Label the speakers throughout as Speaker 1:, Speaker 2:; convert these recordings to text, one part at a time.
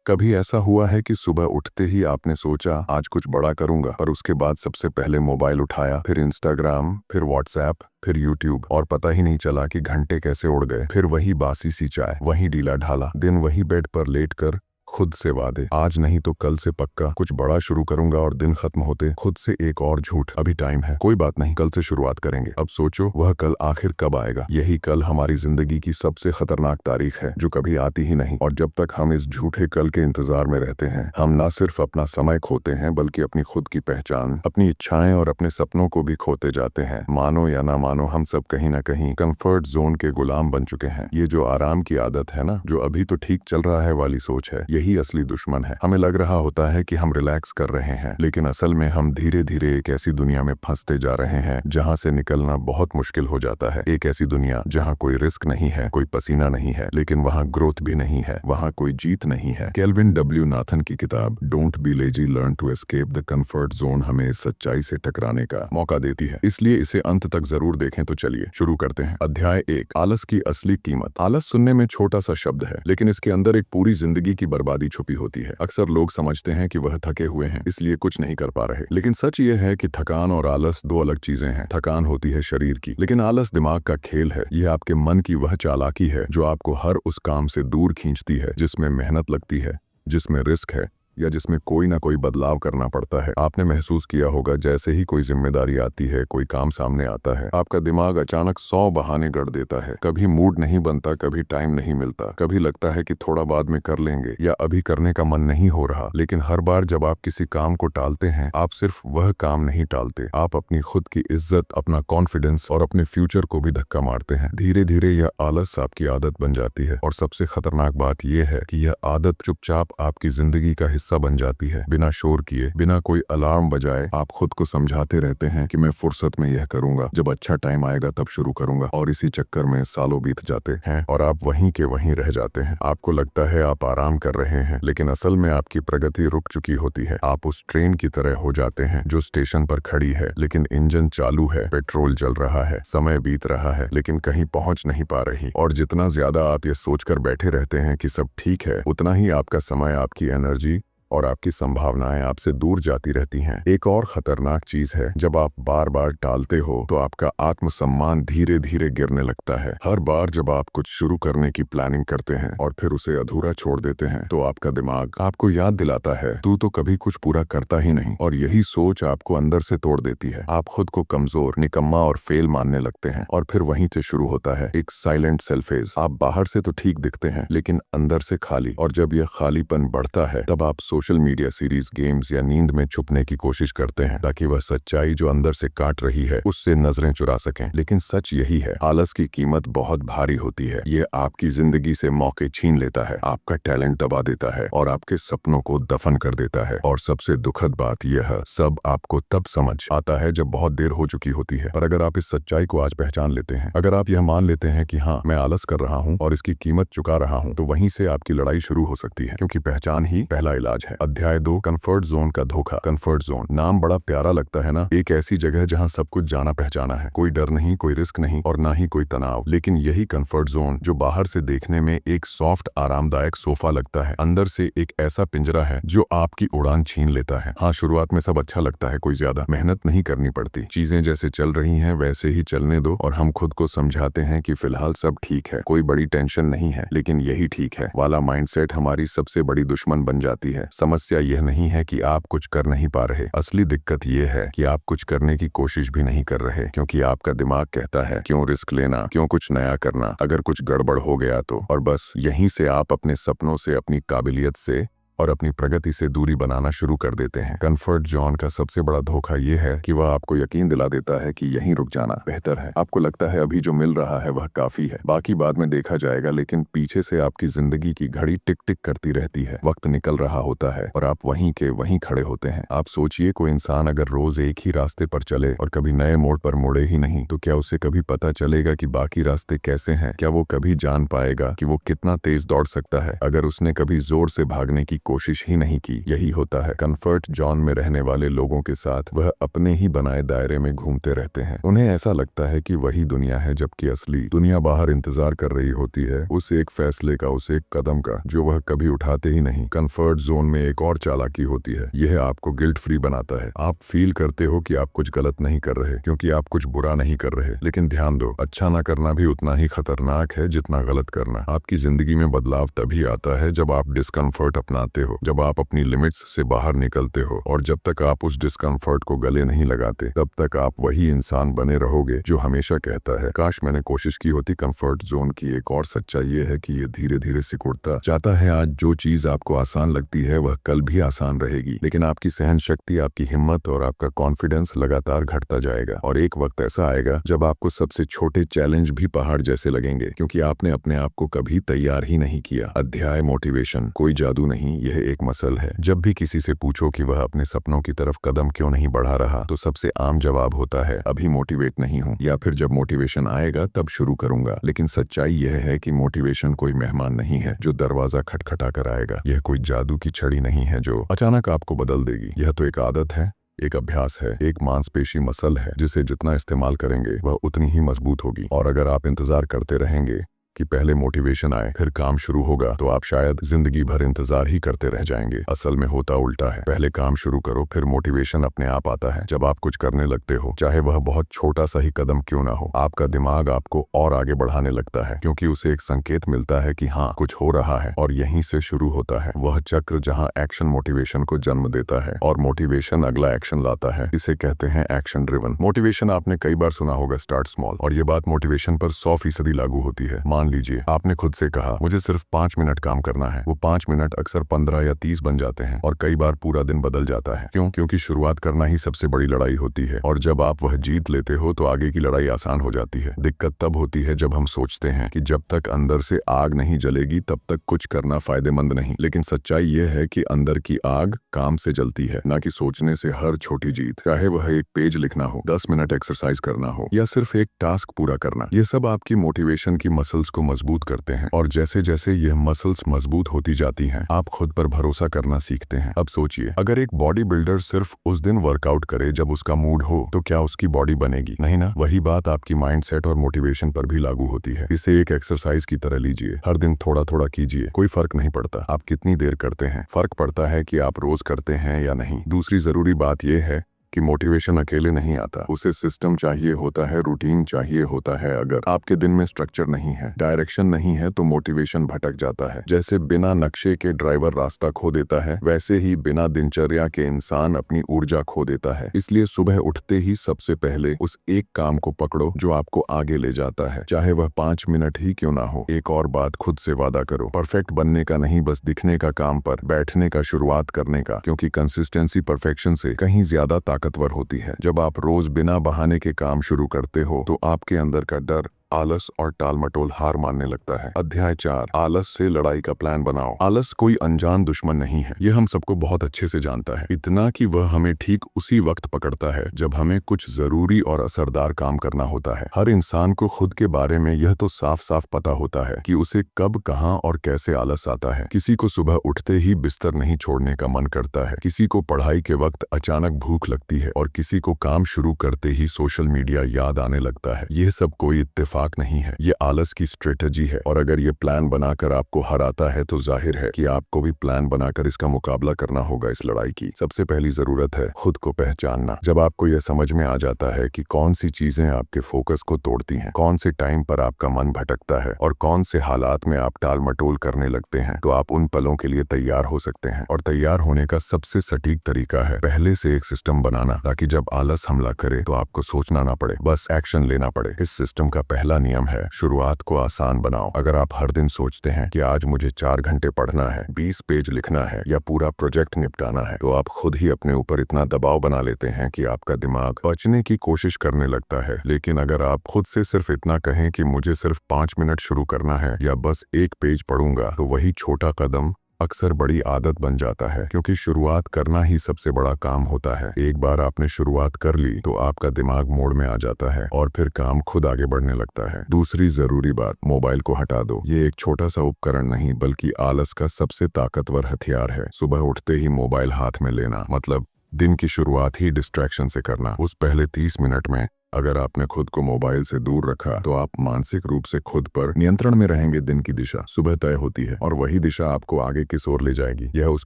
Speaker 1: कभी ऐसा हुआ है कि सुबह उठते ही आपने सोचा आज कुछ बड़ा करूंगा और उसके बाद सबसे पहले मोबाइल उठाया, फिर इंस्टाग्राम, फिर व्हाट्सएप, फिर यूट्यूब और पता ही नहीं चला कि घंटे कैसे उड़ गए। फिर वही बासी सी चाय, वही ढीला ढाला दिन, वही बेड पर लेटकर खुद से वादे, आज नहीं तो कल से पक्का कुछ बड़ा शुरू करूंगा, और दिन खत्म होते खुद से एक और झूठ, अभी टाइम है, कोई बात नहीं, कल से शुरुआत करेंगे। अब सोचो वह कल आखिर कब आएगा। यही कल हमारी जिंदगी की सबसे खतरनाक तारीख है जो कभी आती ही नहीं। और जब तक हम इस झूठे कल के इंतजार में रहते हैं, हम न सिर्फ अपना समय खोते हैं बल्कि अपनी खुद की पहचान, अपनी इच्छाएं और अपने सपनों को भी खोते जाते हैं। मानो या ना मानो, हम सब कहीं ना कहीं कंफर्ट जोन के गुलाम बन चुके हैं। ये जो आराम की आदत है ना, जो अभी तो ठीक चल रहा है वाली सोच है, यही असली दुश्मन है। हमें लग रहा होता है कि हम रिलैक्स कर रहे हैं, लेकिन असल में हम धीरे धीरे एक ऐसी दुनिया में फंसते जा रहे हैं जहां से निकलना बहुत मुश्किल हो जाता है। एक ऐसी दुनिया जहां कोई रिस्क नहीं है, कोई पसीना नहीं है, लेकिन वहां ग्रोथ भी नहीं है, वहां कोई जीत नहीं है। केल्विन डब्ल्यू नाथन की किताब don't be lazy, learn to escape the comfort zone हमें इस सच्चाई से टकराने का मौका देती है, इसलिए इसे अंत तक जरूर देखें। तो चलिए शुरू करते हैं। अध्याय 1, आलस की असली कीमत। आलस सुनने में छोटा सा शब्द है, लेकिन इसके अंदर एक पूरी जिंदगी की बर्बादी छुपी होती है। अक्सर लोग समझते हैं कि वह थके हुए हैं इसलिए कुछ नहीं कर पा रहे, लेकिन सच ये है कि थकान और आलस दो अलग चीजें हैं। थकान होती है शरीर की, लेकिन आलस दिमाग का खेल है। यह आपके मन की वह चालाकी है जो आपको हर उस काम से दूर खींचती है जिसमें मेहनत लगती है, जिसमें रिस्क है, या जिसमें कोई ना कोई बदलाव करना पड़ता है। आपने महसूस किया होगा, जैसे ही कोई जिम्मेदारी आती है, कोई काम सामने आता है, आपका दिमाग अचानक 100 बहाने गढ़ देता है। कभी मूड नहीं बनता, कभी टाइम नहीं मिलता, कभी लगता है कि थोड़ा बाद में कर लेंगे, या अभी करने का मन नहीं हो रहा। लेकिन हर बार जब आप किसी काम को टालते हैं, आप सिर्फ वह काम नहीं टालते, आप अपनी खुद की इज्जत, अपना कॉन्फिडेंस और अपने फ्यूचर को भी धक्का मारते हैं। धीरे धीरे यह आलस आपकी आदत बन जाती है, और सबसे खतरनाक बात यह है कि यह आदत चुपचाप आपकी जिंदगी का हिस्सा बन जाती है। बिना शोर किए, बिना कोई अलार्म बजाए, आप खुद को समझाते रहते हैं कि मैं फुर्सत में यह करूंगा, जब अच्छा टाइम आएगा तब शुरू करूंगा, और इसी चक्कर में सालों बीत जाते हैं और आप वहीं के वहीं रह जाते हैं। आपको लगता है आप आराम कर रहे हैं, लेकिन असल में आपकी प्रगति रुक चुकी होती है। आप उस ट्रेन की तरह हो जाते हैं जो स्टेशन पर खड़ी है, लेकिन इंजन चालू है, पेट्रोल जल रहा है, समय बीत रहा है, लेकिन कहीं पहुंच नहीं पा रही। और जितना ज्यादा आप ये सोचकर बैठे रहते हैं कि सब ठीक है, उतना ही आपका समय, आपकी एनर्जी और आपकी संभावनाएं आपसे दूर जाती रहती हैं। एक और खतरनाक चीज है, जब आप बार बार टालते हो तो आपका आत्मसम्मान धीरे धीरे गिरने लगता है। हर बार जब आप कुछ शुरू करने की प्लानिंग करते हैं और फिर उसे अधूरा छोड़ देते हैं, तो आपका दिमाग आपको याद दिलाता है, तू तो कभी कुछ पूरा करता ही नहीं। और यही सोच आपको अंदर से तोड़ देती है। आप खुद को कमजोर, निकम्मा और फेल मानने लगते हैं, और फिर वहीं से शुरू होता है एक साइलेंट सेल्फेज। आप बाहर से तो ठीक दिखते हैं, लेकिन अंदर से खाली। और जब यह खालीपन बढ़ता है, तब आप सोशल मीडिया, सीरीज, गेम्स या नींद में छुपने की कोशिश करते हैं, ताकि वह सच्चाई जो अंदर से काट रही है उससे नजरें चुरा सकें। लेकिन सच यही है, आलस की कीमत बहुत भारी होती है। ये आपकी जिंदगी से मौके छीन लेता है, आपका टैलेंट दबा देता है और आपके सपनों को दफन कर देता है। और सबसे दुखद बात यह सब आपको तब समझ आता है जब बहुत देर हो चुकी होती है। पर अगर आप इस सच्चाई को आज पहचान लेते हैं, अगर आप यह मान लेते हैं कि हाँ, मैं आलस कर रहा हूँ और इसकी कीमत चुका रहा हूँ, तो वहीं से आपकी लड़ाई शुरू हो सकती है, क्योंकि पहचान ही पहला इलाज है। अध्याय 2, कंफर्ट जोन का धोखा। कंफर्ट जोन नाम बड़ा प्यारा लगता है ना, एक ऐसी जगह जहां सब कुछ जाना पहचाना है, कोई डर नहीं, कोई रिस्क नहीं और ना ही कोई तनाव। लेकिन यही कंफर्ट जोन, जो बाहर से देखने में एक सॉफ्ट आरामदायक सोफा लगता है, अंदर से एक ऐसा पिंजरा है जो आपकी उड़ान छीन लेता है। हाँ, शुरुआत में सब अच्छा लगता है, कोई ज्यादा मेहनत नहीं करनी पड़ती, चीजें जैसे चल रही हैं वैसे ही चलने दो, और हम खुद को समझाते हैं कि फिलहाल सब ठीक है, कोई बड़ी टेंशन नहीं है। लेकिन यही ठीक है वाला माइंडसेट हमारी सबसे बड़ी दुश्मन बन जाती है। समस्या यह नहीं है कि आप कुछ कर नहीं पा रहे, असली दिक्कत यह है कि आप कुछ करने की कोशिश भी नहीं कर रहे, क्योंकि आपका दिमाग कहता है क्यों रिस्क लेना, क्यों कुछ नया करना, अगर कुछ गड़बड़ हो गया तो। और बस यहीं से आप अपने सपनों से, अपनी काबिलियत से और अपनी प्रगति से दूरी बनाना शुरू कर देते हैं। कंफर्ट जोन का सबसे बड़ा धोखा यह है कि वह आपको यकीन दिला देता है कि यहीं रुक जाना बेहतर है। आपको लगता है अभी जो मिल रहा है वह काफी है, बाकी बाद में देखा जाएगा, लेकिन पीछे से आपकी जिंदगी की घड़ी टिक टिक करती रहती है। वक्त निकल रहा होता है और आप वहीं के वहीं खड़े होते हैं। आप सोचिए, कोई इंसान अगर रोज एक ही रास्ते पर चले और कभी नए मोड़ पर मुड़े ही नहीं, तो क्या उसे कभी पता चलेगा कि बाकी रास्ते कैसे हैं? क्या वो कभी जान पाएगा कि वो कितना तेज दौड़ सकता है? अगर उसने कभी जोर से भागने की कोशिश ही नहीं की। यही होता है कंफर्ट जोन में रहने वाले लोगों के साथ, वह अपने ही बनाए दायरे में घूमते रहते हैं। उन्हें ऐसा लगता है कि वही दुनिया है, जबकि असली दुनिया बाहर इंतजार कर रही होती है उस एक फैसले का, उस एक कदम का जो वह कभी उठाते ही नहीं। कंफर्ट जोन में एक और चालाकी होती है, यह आपको गिल्ट फ्री बनाता है। आप फील करते हो कि आप कुछ गलत नहीं कर रहे क्योंकि आप कुछ बुरा नहीं कर रहे, लेकिन ध्यान दो, अच्छा ना करना भी उतना ही खतरनाक है जितना गलत करना। आपकी जिंदगी में बदलाव तभी आता है जब आप डिस्कम्फर्ट अपनाते हो, जब आप अपनी लिमिट्स से बाहर निकलते हो, और जब तक आप उस डिस्कम्फर्ट को गले नहीं लगाते तब तक आप वही इंसान बने रहोगे जो हमेशा कहता है काश मैंने कोशिश की होती। कंफर्ट जोन की एक और सच्चाई ये है कि ये धीरे धीरे सिकुड़ता जाता है। आज जो चीज आपको आसान लगती है वह कल भी आसान रहेगी, लेकिन आपकी सहन शक्ति, आपकी हिम्मत और आपका कॉन्फिडेंस लगातार घटता जाएगा। और एक वक्त ऐसा आएगा जब आपको सबसे छोटे चैलेंज भी पहाड़ जैसे लगेंगे, क्योंकि आपने अपने आप को कभी तैयार ही नहीं किया। अध्याय मोटिवेशन कोई जादू नहीं, यह एक मसल है। जब भी किसी से पूछो कि वह अपने सपनों की तरफ कदम क्यों नहीं बढ़ा रहा, तो सबसे आम जवाब होता है अभी मोटिवेट नहीं हूँ, या फिर जब मोटिवेशन आएगा तब शुरू करूंगा। लेकिन सच्चाई यह है कि मोटिवेशन कोई मेहमान नहीं है जो दरवाजा खटखटा कर आएगा। यह कोई जादू की छड़ी नहीं है जो अचानक आपको बदल देगी। यह तो एक आदत है, एक अभ्यास है, एक मांसपेशी मसल है जिसे जितना इस्तेमाल करेंगे वह उतनी ही मजबूत होगी। और अगर आप इंतजार करते रहेंगे कि पहले मोटिवेशन आए फिर काम शुरू होगा, तो आप शायद जिंदगी भर इंतजार ही करते रह जाएंगे। असल में होता उल्टा है, पहले काम शुरू करो फिर मोटिवेशन अपने आप आता है। जब आप कुछ करने लगते हो, चाहे वह बहुत छोटा सा ही कदम क्यों ना हो, आपका दिमाग आपको और आगे बढ़ाने लगता है, क्योंकि उसे एक संकेत मिलता है कि हाँ कुछ हो रहा है। और यहीं से शुरू होता है वह चक्र जहाँ एक्शन मोटिवेशन को जन्म देता है और मोटिवेशन अगला एक्शन लाता है। इसे कहते हैं एक्शन ड्रिवन मोटिवेशन। आपने कई बार सुना होगा स्टार्ट स्मॉल, और ये बात मोटिवेशन पर 100% लागू होती है। मान लीजिए आपने खुद से कहा मुझे सिर्फ 5 मिनट काम करना है। वो 5 मिनट अक्सर 15 या 30 बन जाते हैं और कई बार पूरा दिन बदल जाता है। क्यों? क्योंकि शुरुआत करना ही सबसे बड़ी लड़ाई होती है, और जब आप वह जीत लेते हो तो आगे की लड़ाई आसान हो जाती है। दिक्कत तब होती है जब हम सोचते हैं कि जब तक अंदर से आग नहीं जलेगी तब तक कुछ करना फायदेमंद नहीं। लेकिन सच्चाई यह है कि अंदर की आग काम से जलती है, ना कि सोचने से। हर छोटी जीत, चाहे वह एक पेज लिखना हो, 10 मिनट एक्सरसाइज करना हो, या सिर्फ एक टास्क पूरा करना, ये सब आपकी मोटिवेशन की मसल्स को मजबूत करते हैं। और जैसे जैसे यह मसल्स मजबूत होती जाती हैं, आप खुद पर भरोसा करना सीखते हैं। अब सोचिए, अगर एक बॉडी बिल्डर सिर्फ उस दिन वर्कआउट करे जब उसका मूड हो, तो क्या उसकी बॉडी बनेगी? नहीं ना। वही बात आपकी माइंडसेट और मोटिवेशन पर भी लागू होती है। इसे एक एक्सरसाइज की तरह लीजिए, हर दिन थोड़ा थोड़ा कीजिए। कोई फर्क नहीं पड़ता आप कितनी देर करते हैं, फर्क पड़ता है कि आप रोज करते हैं या नहीं। दूसरी जरूरी बात यह है कि मोटिवेशन अकेले नहीं आता, उसे सिस्टम चाहिए होता है, रूटीन चाहिए होता है। अगर आपके दिन में स्ट्रक्चर नहीं है, डायरेक्शन नहीं है, तो मोटिवेशन भटक जाता है। जैसे बिना नक्शे के ड्राइवर रास्ता खो देता है, वैसे ही बिना दिनचर्या के इंसान अपनी ऊर्जा खो देता है। इसलिए सुबह उठते ही सबसे पहले उस एक काम को पकड़ो जो आपको आगे ले जाता है, चाहे वह 5 मिनट ही क्यों ना हो। एक और बात, खुद से वादा करो, परफेक्ट बनने का नहीं, बस दिखने का, काम पर बैठने का, शुरुआत करने का। क्योंकि कंसिस्टेंसी परफेक्शन से कहीं ज्यादा ताकतवर होती है। जब आप रोज बिना बहाने के काम शुरू करते हो, तो आपके अंदर का डर, आलस और टालमटोल हार मानने लगता है। अध्याय 4, आलस से लड़ाई का प्लान बनाओ। आलस कोई अनजान दुश्मन नहीं है, यह हम सबको बहुत अच्छे से जानता है, इतना कि वह हमें ठीक उसी वक्त पकड़ता है जब हमें कुछ जरूरी और असरदार काम करना होता है। हर इंसान को खुद के बारे में यह तो साफ साफ पता होता है कि उसे कब, कहां और कैसे आलस आता है। किसी को सुबह उठते ही बिस्तर नहीं छोड़ने का मन करता है, किसी को पढ़ाई के वक्त अचानक भूख लगती है, और किसी को काम शुरू करते ही सोशल मीडिया याद आने लगता है। यह सब कोई इत्तेफाक नहीं है, ये आलस की स्ट्रेटजी है। और अगर ये प्लान बनाकर आपको हराता है, तो जाहिर है कि आपको भी प्लान बनाकर इसका मुकाबला करना होगा। इस लड़ाई की सबसे पहली जरूरत है खुद को पहचानना। जब आपको यह समझ में आ जाता है कि कौन सी चीजें आपके फोकस को तोड़ती हैं, कौन से टाइम पर आपका मन भटकता है, और कौन से हालात में आप टाल मटोल करने लगते हैं, तो आप उन पलों के लिए तैयार हो सकते हैं। और तैयार होने का सबसे सटीक तरीका है पहले से एक सिस्टम बनाना, ताकि जब आलस हमला करे तो आपको सोचना ना पड़े, बस एक्शन लेना पड़े। इस सिस्टम का पहला नियम है शुरुआत को आसान बनाओ। अगर आप हर दिन सोचते हैं कि आज मुझे 4 घंटे पढ़ना है, 20 पेज लिखना है, या पूरा प्रोजेक्ट निपटाना है, तो आप खुद ही अपने ऊपर इतना दबाव बना लेते हैं कि आपका दिमाग बचने की कोशिश करने लगता है। लेकिन अगर आप खुद से सिर्फ इतना कहें कि मुझे सिर्फ 5 मिनट शुरू करना है, या बस एक पेज पढ़ूंगा, तो वही छोटा कदम अक्सर बड़ी आदत बन जाता है, क्योंकि शुरुआत करना ही सबसे बड़ा काम होता है। एक बार आपने शुरुआत कर ली तो आपका दिमाग मोड में आ जाता है और फिर काम खुद आगे बढ़ने लगता है। दूसरी जरूरी बात, मोबाइल को हटा दो। ये एक छोटा सा उपकरण नहीं बल्कि आलस का सबसे ताकतवर हथियार है। सुबह उठते ही मोबाइल हाथ में लेना मतलब दिन की शुरुआत ही डिस्ट्रैक्शन से करना। उस पहले 30 मिनट में अगर आपने खुद को मोबाइल से दूर रखा तो आप मानसिक रूप से खुद पर नियंत्रण में रहेंगे। दिन की दिशा सुबह तय होती है और वही दिशा आपको आगे किस ओर ले जाएगी यह उस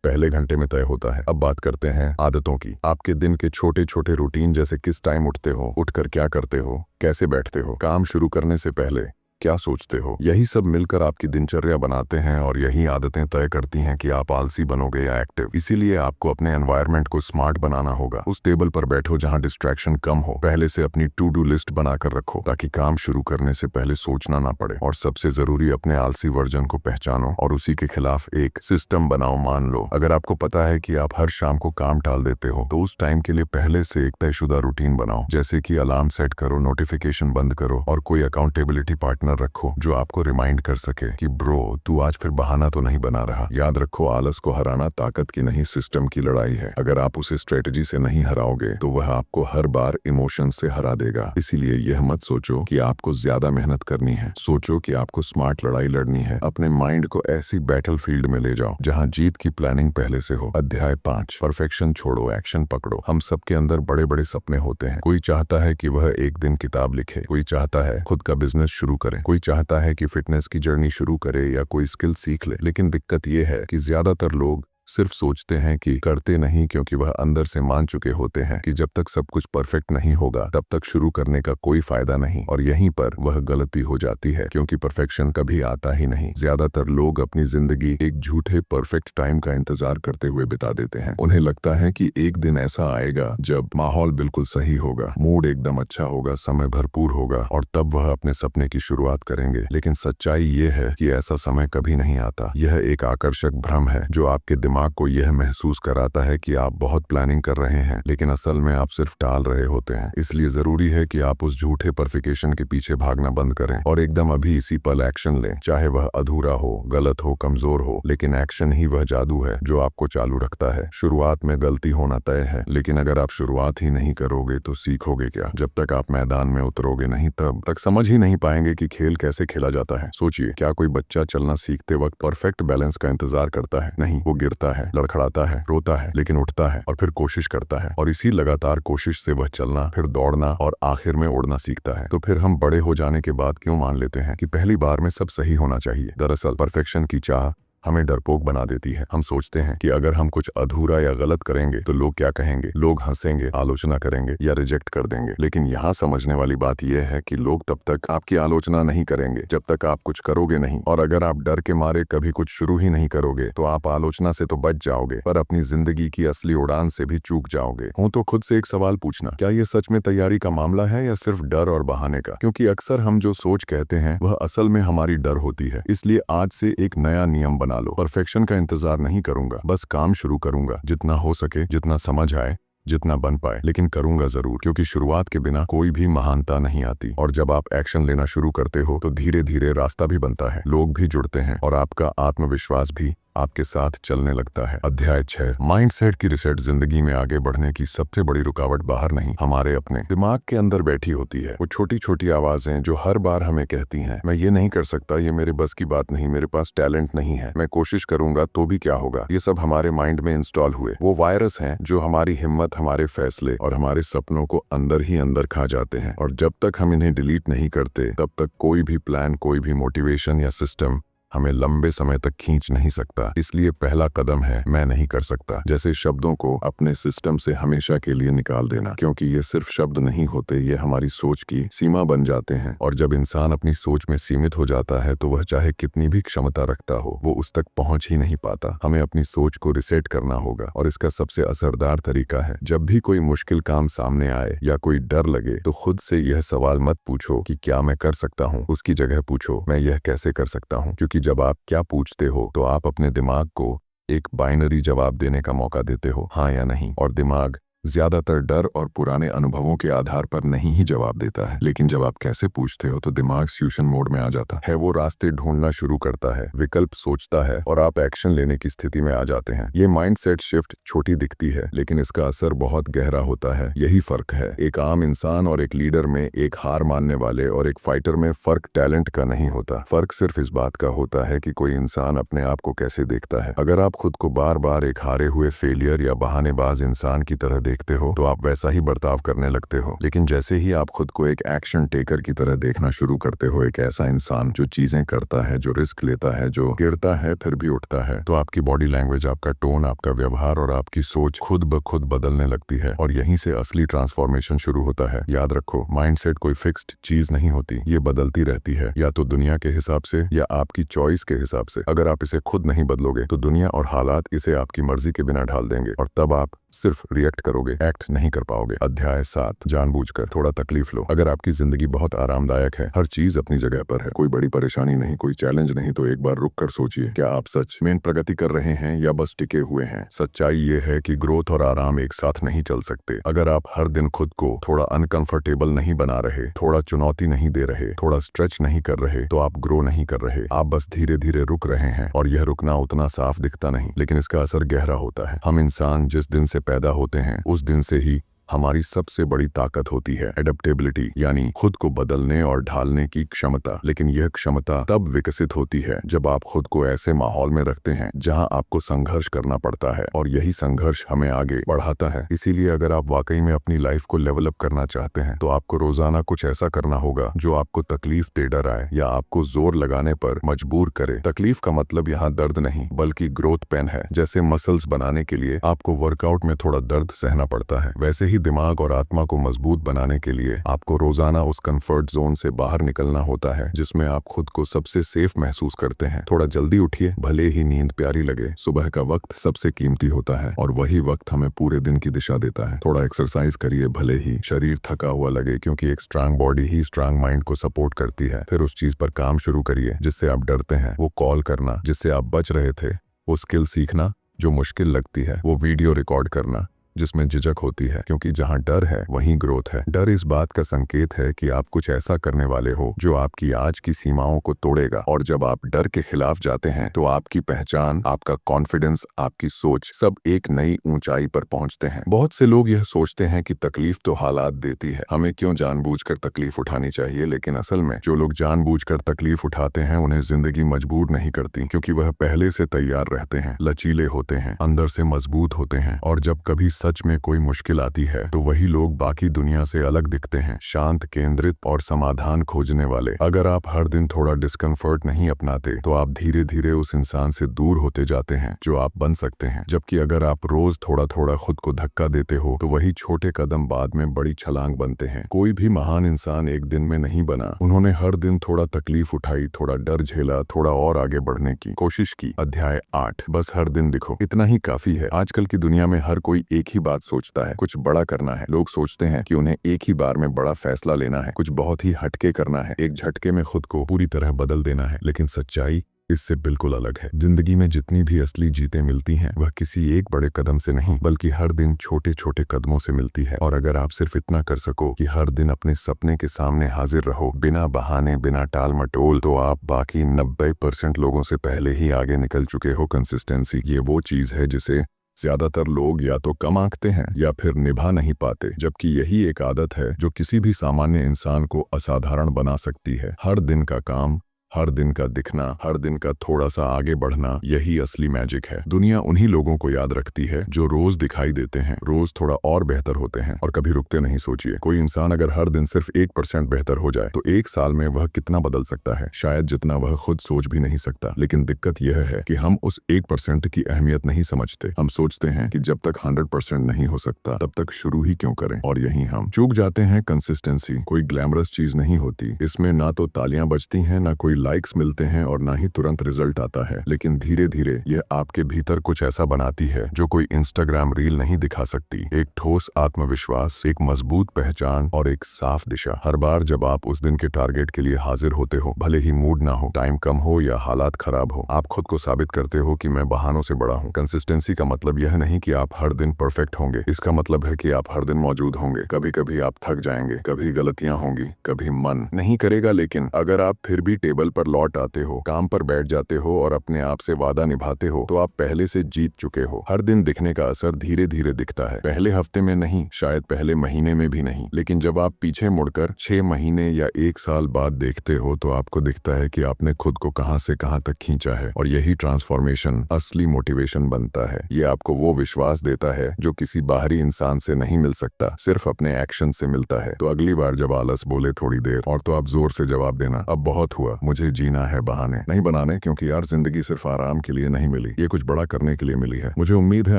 Speaker 1: पहले घंटे में तय होता है। अब बात करते हैं आदतों की। आपके दिन के छोटे छोटे रूटीन, जैसे किस टाइम उठते हो, उठकर क्या करते हो, कैसे बैठते हो, काम शुरू करने से पहले क्या सोचते हो, यही सब मिलकर आपकी दिनचर्या बनाते हैं और यही आदतें तय करती हैं कि आप आलसी बनोगे या एक्टिव। इसीलिए आपको अपने एनवायरनमेंट को स्मार्ट बनाना होगा। उस टेबल पर बैठो जहां डिस्ट्रैक्शन कम हो। पहले से अपनी टू डू लिस्ट बनाकर रखो ताकि काम शुरू करने से पहले सोचना ना पड़े। और सबसे जरूरी, अपने आलसी वर्जन को पहचानो और उसी के खिलाफ एक सिस्टम बनाओ। मान लो अगर आपको पता है कि आप हर शाम को काम टाल देते हो तो उस टाइम के लिए पहले से एक तयशुदा रूटीन बनाओ, जैसे कि अलार्म सेट करो, नोटिफिकेशन बंद करो और कोई अकाउंटेबिलिटी पार्टनर रखो जो आपको रिमाइंड कर सके कि ब्रो तू आज फिर बहाना तो नहीं बना रहा। याद रखो, आलस को हराना ताकत की नहीं सिस्टम की लड़ाई है। अगर आप उसे स्ट्रेटजी से नहीं हराओगे तो वह आपको हर बार इमोशन से हरा देगा। इसीलिए यह मत सोचो कि आपको ज्यादा मेहनत करनी है, सोचो कि आपको स्मार्ट लड़ाई लड़नी है। अपने माइंड को ऐसी बैटल फील्ड में ले जाओ जहां जीत की प्लानिंग पहले से हो। अध्याय 5, परफेक्शन छोड़ो, एक्शन पकड़ो। हम सबके अंदर बड़े बड़े सपने होते हैं। कोई चाहता है कि वह एक दिन किताब लिखे, कोई चाहता है खुद का बिजनेस शुरू करे, कोई चाहता है कि फिटनेस की जर्नी शुरू करे या कोई स्किल सीख ले। लेकिन दिक्कत यह है कि ज्यादातर लोग सिर्फ सोचते हैं कि करते नहीं, क्योंकि वह अंदर से मान चुके होते हैं कि जब तक सब कुछ परफेक्ट नहीं होगा तब तक शुरू करने का कोई फायदा नहीं। और यहीं पर वह गलती हो जाती है, क्योंकि परफेक्शन कभी आता ही नहीं। ज्यादातर लोग अपनी जिंदगी एक झूठे परफेक्ट टाइम का इंतजार करते हुए बिता देते हैं। उन्हें लगता है कि एक दिन ऐसा आएगा जब माहौल बिल्कुल सही होगा, मूड एकदम अच्छा होगा, समय भरपूर होगा और तब वह अपने सपने की शुरुआत करेंगे। लेकिन सच्चाई ये है कि ऐसा समय कभी नहीं आता। यह एक आकर्षक भ्रम है जो आपके दिमाग को यह महसूस कराता है कि आप बहुत प्लानिंग कर रहे हैं, लेकिन असल में आप सिर्फ टाल रहे होते हैं। इसलिए जरूरी है कि आप उस झूठे परफेक्शन के पीछे भागना बंद करें और एकदम अभी इसी पल एक्शन लें। चाहे वह अधूरा हो, गलत हो, कमजोर हो, लेकिन एक्शन ही वह जादू है जो आपको चालू रखता है। शुरुआत में गलती होना तय है, लेकिन अगर आप शुरुआत ही नहीं करोगे तो सीखोगे क्या? जब तक आप मैदान में उतरोगे नहीं तब तक समझ ही नहीं पाएंगे कि खेल कैसे खेला जाता है। सोचिए, क्या कोई बच्चा चलना सीखते वक्त परफेक्ट बैलेंस का इंतजार करता है? नहीं, वो गिरता है, लड़खड़ाता है, रोता है, लेकिन उठता है और फिर कोशिश करता है और इसी लगातार कोशिश से वह चलना, फिर दौड़ना और आखिर में उड़ना सीखता है। तो फिर हम बड़े हो जाने के बाद क्यों मान लेते हैं कि पहली बार में सब सही होना चाहिए? दरअसल परफेक्शन की चाह हमें डरपोक बना देती है। हम सोचते हैं कि अगर हम कुछ अधूरा या गलत करेंगे तो लोग क्या कहेंगे, लोग हंसेंगे, आलोचना करेंगे या रिजेक्ट कर देंगे। लेकिन यहाँ समझने वाली बात यह है कि लोग तब तक आपकी आलोचना नहीं करेंगे जब तक आप कुछ करोगे नहीं। और अगर आप डर के मारे कभी कुछ शुरू ही नहीं करोगे तो आप आलोचना से तो बच जाओगे, पर अपनी जिंदगी की असली उड़ान से भी चूक जाओगे। हूँ तो खुद से एक सवाल पूछना, क्या ये सच में तैयारी का मामला है या सिर्फ डर और बहाने का? क्योंकि अक्सर हम जो सोच कहते हैं वह असल में हमारी डर होती है। इसलिए आज से एक नया नियम बना लो, परफेक्शन का इंतजार नहीं करूंगा, बस काम शुरू करूंगा। जितना हो सके, जितना समझ आए, जितना बन पाए, लेकिन करूंगा जरूर, क्योंकि शुरुआत के बिना कोई भी महानता नहीं आती। और जब आप एक्शन लेना शुरू करते हो तो धीरे धीरे रास्ता भी बनता है, लोग भी जुड़ते हैं और आपका आत्मविश्वास भी आपके साथ चलने लगता है। अध्याय 6, माइंडसेट की रिसेट। जिंदगी में आगे बढ़ने की सबसे बड़ी रुकावट बाहर नहीं, हमारे अपने दिमाग के अंदर बैठी होती है। वो छोटी छोटी आवाजें जो हर बार हमें कहती हैं, मैं ये नहीं कर सकता, ये मेरे बस की बात नहीं, मेरे पास टैलेंट नहीं है, मैं कोशिश करूंगा तो भी क्या होगा। ये सब हमारे माइंड में इंस्टॉल हुए वो वायरस हैं जो हमारी हिम्मत, हमारे फैसले और हमारे सपनों को अंदर ही अंदर खा जाते हैं। और जब तक हम इन्हें डिलीट नहीं करते तब तक कोई भी प्लान, कोई भी मोटिवेशन या सिस्टम हमें लंबे समय तक खींच नहीं सकता। इसलिए पहला कदम है मैं नहीं कर सकता जैसे शब्दों को अपने सिस्टम से हमेशा के लिए निकाल देना, क्योंकि ये सिर्फ शब्द नहीं होते, ये हमारी सोच की सीमा बन जाते हैं। और जब इंसान अपनी सोच में सीमित हो जाता है तो वह चाहे कितनी भी क्षमता रखता हो वो उस तक पहुंच ही नहीं पाता। हमें अपनी सोच को रिसेट करना होगा और इसका सबसे असरदार तरीका है, जब भी कोई मुश्किल काम सामने आए या कोई डर लगे तो खुद से यह सवाल मत पूछो कि क्या मैं कर सकता हूँ, उसकी जगह पूछो मैं यह कैसे कर सकता हूँ। क्योंकि जब आप क्या पूछते हो तो आप अपने दिमाग को एक बाइनरी जवाब देने का मौका देते हो, हाँ या नहीं, और दिमाग ज्यादातर डर और पुराने अनुभवों के आधार पर नहीं ही जवाब देता है, लेकिन जब आप कैसे पूछते हो तो दिमाग फ्यूजन मोड में आ जाता है। वो रास्ते ढूंढना शुरू करता है, विकल्प सोचता है और आप एक्शन लेने की स्थिति में आ जाते हैं। ये माइंडसेट शिफ्ट छोटी दिखती है, लेकिन इसका असर बहुत गहरा होता है। यही फर्क है एक आम इंसान और एक लीडर में, एक हार मानने वाले और एक फाइटर में। फर्क टैलेंट का नहीं होता, फर्क सिर्फ इस बात का होता है कि कोई इंसान अपने आप को कैसे देखता है। अगर आप खुद को बार बार एक हारे हुए फेलियर या बहानेबाज इंसान की तरह देखते हो तो आप वैसा ही बर्ताव करने लगते हो। लेकिन जैसे ही आप खुद को एक एक्शन टेकर की तरह देखना शुरू करते हो, एक ऐसा इंसान जो चीजें करता है, जो रिस्क लेता है, जो गिरता है फिर भी उठता है, तो आपकी बॉडी लैंग्वेज, आपका टोन, आपका व्यवहार और आपकी सोच खुद ब खुद बदलने लगती है। और यहीं से असली ट्रांसफॉर्मेशन शुरू होता है। याद रखो, माइंडसेट कोई फिक्स्ड चीज नहीं होती, ये बदलती रहती है, या तो दुनिया के हिसाब से या आपकी चॉइस के हिसाब से। अगर आप इसे खुद नहीं बदलोगे तो दुनिया और हालात इसे आपकी मर्जी के बिना ढाल देंगे, और तब आप सिर्फ रिएक्ट करोगे, एक्ट नहीं कर पाओगे। अध्याय 7, जानबूझकर थोड़ा तकलीफ लो। अगर आपकी जिंदगी बहुत आरामदायक है, हर चीज अपनी जगह पर है, कोई बड़ी परेशानी नहीं, कोई चैलेंज नहीं, तो एक बार रुक कर सोचिए, क्या आप सच में प्रगति कर रहे हैं या बस टिके हुए हैं? सच्चाई ये है कि ग्रोथ और आराम एक साथ नहीं चल सकते। अगर आप हर दिन खुद को थोड़ा अनकंफर्टेबल नहीं बना रहे, थोड़ा चुनौती नहीं दे रहे, थोड़ा स्ट्रेच नहीं कर रहे, तो आप ग्रो नहीं कर रहे। आप बस धीरे धीरे रुक रहे हैं, और यह रुकना उतना साफ दिखता नहीं, लेकिन इसका असर गहरा होता है। हम इंसान जिस दिन से पैदा होते हैं उस दिन से ही हमारी सबसे बड़ी ताकत होती है एडेप्टेबिलिटी, यानी खुद को बदलने और ढालने की क्षमता। लेकिन यह क्षमता तब विकसित होती है जब आप खुद को ऐसे माहौल में रखते हैं जहां आपको संघर्ष करना पड़ता है, और यही संघर्ष हमें आगे बढ़ाता है। इसीलिए अगर आप वाकई में अपनी लाइफ को लेवल अप करना चाहते हैं तो आपको रोजाना कुछ ऐसा करना होगा जो आपको तकलीफ दे डराए या आपको जोर लगाने पर मजबूर करे। तकलीफ का मतलब यहाँ दर्द नहीं बल्कि ग्रोथ पेन है। जैसे मसल्स बनाने के लिए आपको वर्कआउट में थोड़ा दर्द सहना पड़ता है, वैसे ही दिमाग और आत्मा को मजबूत बनाने के लिए आपको रोजाना उस कंफर्ट जोन से बाहर निकलना होता है जिसमें आप खुद को सबसे सेफ महसूस करते हैं। थोड़ा जल्दी उठिए, भले ही नींद प्यारी लगे। सुबह का वक्त सबसे कीमती होता है और वही वक्त हमें पूरे दिन की दिशा देता है। थोड़ा एक्सरसाइज करिए, भले ही शरीर थका हुआ लगे, क्योंकि एक स्ट्रांग बॉडी ही स्ट्रांग माइंड को सपोर्ट करती है। फिर उस चीज पर काम शुरू करिए जिससे आप डरते हैं, वो कॉल करना जिससे आप बच रहे थे, वो स्किल सीखना जो मुश्किल लगती है, वो वीडियो रिकॉर्ड करना जिसमें झिझक होती है, क्योंकि जहां डर है वहीं ग्रोथ है। डर इस बात का संकेत है कि आप कुछ ऐसा करने वाले हो जो आपकी आज की सीमाओं को तोड़ेगा, और जब आप डर के खिलाफ जाते हैं तो आपकी पहचान, आपका कॉन्फिडेंस, आपकी सोच सब एक नई ऊंचाई पर पहुंचते हैं। बहुत से लोग यह सोचते हैं कि तकलीफ तो हालात देती है, हमें क्यों जानबूझकर तकलीफ उठानी चाहिए। लेकिन असल में जो लोग जानबूझकर तकलीफ उठाते हैं उन्हें जिंदगी मजबूर नहीं करती, क्योंकि वह पहले से तैयार रहते हैं, लचीले होते हैं, अंदर से मजबूत होते हैं। और जब कभी सच में कोई मुश्किल आती है तो वही लोग बाकी दुनिया से अलग दिखते हैं, शांत, केंद्रित और समाधान खोजने वाले। अगर आप हर दिन थोड़ा डिस्कम्फर्ट नहीं अपनाते तो आप धीरे धीरे उस इंसान से दूर होते जाते हैं जो आप बन सकते हैं। जबकि अगर आप रोज थोड़ा थोड़ा खुद को धक्का देते हो तो वही छोटे कदम बाद में बड़ी छलांग बनते हैं। कोई भी महान इंसान एक दिन में नहीं बना, उन्होंने हर दिन थोड़ा तकलीफ उठाई, थोड़ा डर झेला, थोड़ा और आगे बढ़ने की कोशिश की। अध्याय 8, बस हर दिन दिखो, इतना ही काफी है। आजकल की दुनिया में हर कोई एक ही बात सोचता है, कुछ बड़ा करना है। लोग सोचते हैं कि उन्हें एक ही बार में बड़ा फैसला लेना है, कुछ बहुत ही हटके करना है, एक झटके में खुद को पूरी तरह बदल देना है। लेकिन सच्चाई इससे बिल्कुल अलग है। जिंदगी में जितनी भी असली जीतें मिलती हैं वह किसी एक बड़े कदम से नहीं बल्कि हर दिन छोटे छोटे कदमों से मिलती है। और अगर आप सिर्फ इतना कर सको कि हर दिन अपने सपने के सामने हाजिर रहो, बिना बहाने, बिना टाल मटोल, तो आप बाकी 90% लोगों से पहले ही आगे निकल चुके हो। कंसिस्टेंसी ये वो चीज है जिसे ज्यादातर लोग या तो कम आंकते हैं या फिर निभा नहीं पाते, जबकि यही एक आदत है जो किसी भी सामान्य इंसान को असाधारण बना सकती है। हर दिन का काम, हर दिन का दिखना, हर दिन का थोड़ा सा आगे बढ़ना, यही असली मैजिक है। दुनिया उन्हीं लोगों को याद रखती है जो रोज दिखाई देते हैं, रोज थोड़ा और बेहतर होते हैं और कभी रुकते नहीं। सोचिए, कोई इंसान अगर हर दिन सिर्फ 1% बेहतर हो जाए तो एक साल में वह कितना बदल सकता है, शायद जितना वह खुद सोच भी नहीं सकता। लेकिन दिक्कत यह है कि हम उस 1% की अहमियत नहीं समझते। हम सोचते हैं कि जब तक 100% नहीं हो सकता तब तक शुरू ही क्यों करें, और यही हम चूक जाते हैं। कंसिस्टेंसी कोई ग्लैमरस चीज नहीं होती, इसमें ना तो तालियां बजती हैं, ना कोई लाइक्स मिलते हैं और ना ही तुरंत रिजल्ट आता है, लेकिन धीरे धीरे यह आपके भीतर कुछ ऐसा बनाती है जो कोई इंस्टाग्राम रील नहीं दिखा सकती। एक ठोस आत्मविश्वास, एक मजबूत पहचान और एक साफ दिशा। हर बार जब आप उस दिन के टारगेट के लिए हाजिर होते हो, भले ही मूड ना हो, टाइम कम हो या हालात खराब हो, आप खुद को साबित करते हो कि मैं बहानों से बड़ा हूँ। कंसिस्टेंसी का मतलब यह नहीं कि आप हर दिन परफेक्ट होंगे, इसका मतलब है कि आप हर दिन मौजूद होंगे। कभी कभी आप थक जाएंगे, कभी गलतियां होंगी, कभी मन नहीं करेगा, लेकिन अगर आप फिर भी टेबल पर लौट आते हो, काम पर बैठ जाते हो और अपने आप से वादा निभाते हो, तो आप पहले से जीत चुके हो। हर दिन दिखने का असर धीरे धीरे दिखता है, पहले हफ्ते में नहीं, शायद पहले महीने में भी नहीं, लेकिन जब आप पीछे मुड़कर 6 महीने या 1 साल बाद देखते हो तो आपको दिखता है कि आपने खुद को कहां से कहां तक खींचा है। और यही ट्रांसफॉर्मेशन असली मोटिवेशन बनता है। ये आपको वो विश्वास देता है जो किसी बाहरी इंसान से नहीं मिल सकता, सिर्फ अपने एक्शन से मिलता है। तो अगली बार जब आलस बोले थोड़ी देर और, तो आप जोर से जवाब देना, अब बहुत हुआ, मुझे जीना है, बहाने नहीं बनाने, क्योंकि यार जिंदगी सिर्फ आराम के लिए नहीं मिली, ये कुछ बड़ा करने के लिए मिली है। मुझे उम्मीद है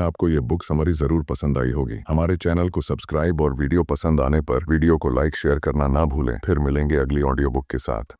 Speaker 1: आपको ये बुक समरी जरूर पसंद आई होगी। हमारे चैनल को सब्सक्राइब और वीडियो पसंद आने पर वीडियो को लाइक शेयर करना ना भूलें। फिर मिलेंगे अगली ऑडियो बुक के साथ।